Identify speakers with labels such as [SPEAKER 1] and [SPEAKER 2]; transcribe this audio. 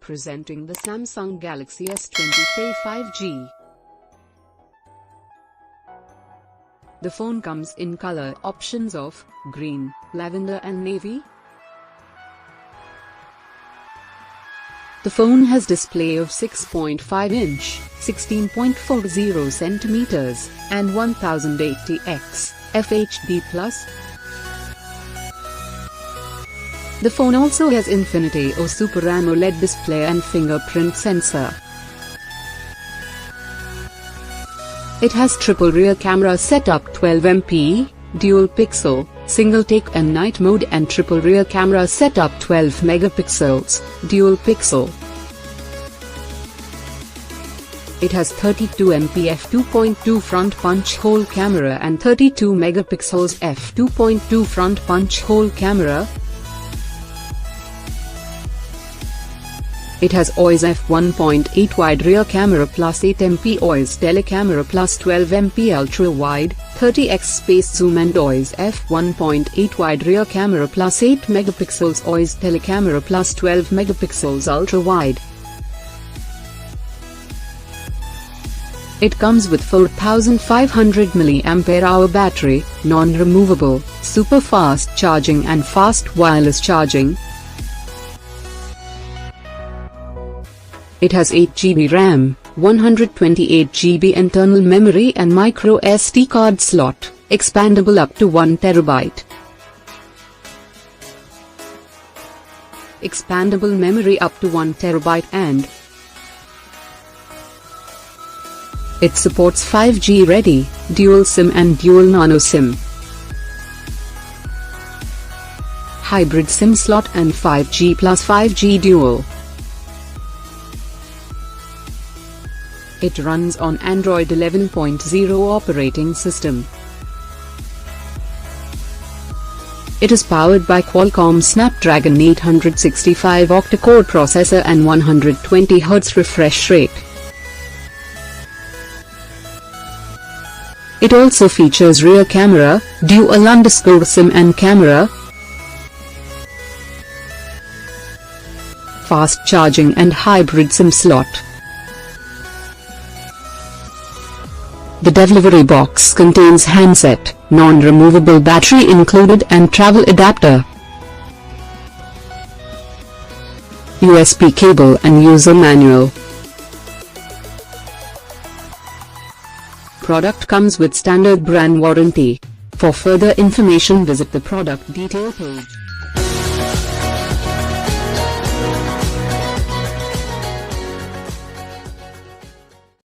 [SPEAKER 1] Presenting the Samsung Galaxy S20 FE 5G. The phone comes in color options of green, lavender and navy. The phone has display of 6.5 inch, 16.40 centimeters, and 1080x FHD+. The phone also has Infinity O Super AMOLED display and fingerprint sensor. It has triple rear camera setup 12MP, dual pixel, single take and night mode and triple rear camera setup 12 megapixels, dual pixel. It has 32MP f2.2 front punch hole camera and 32 megapixels f2.2 front punch hole camera. It has OIS f1.8 wide rear camera plus 8MP OIS tele camera plus 12MP ultra wide, 30x space zoom and OIS f1.8 wide rear camera plus 8 megapixels OIS tele camera plus 12 megapixels ultra wide. It comes with 4500 mAh battery, non-removable, super fast charging and fast wireless charging. It has 8GB RAM, 128GB internal memory and MicroSD card slot, expandable up to 1TB. Expandable memory up to 1TB and it supports 5G ready, dual SIM and dual Nano SIM, hybrid SIM slot and 5G plus 5G dual. It runs on Android 11.0 operating system. It is powered by Qualcomm Snapdragon 865 Octa-Core processor and 120Hz refresh rate. It also features rear camera, dual SIM and camera, fast charging and hybrid SIM slot. The delivery box contains handset, non-removable battery included and travel adapter, USB cable and user manual. Product comes with standard brand warranty. For further information visit the product detail page.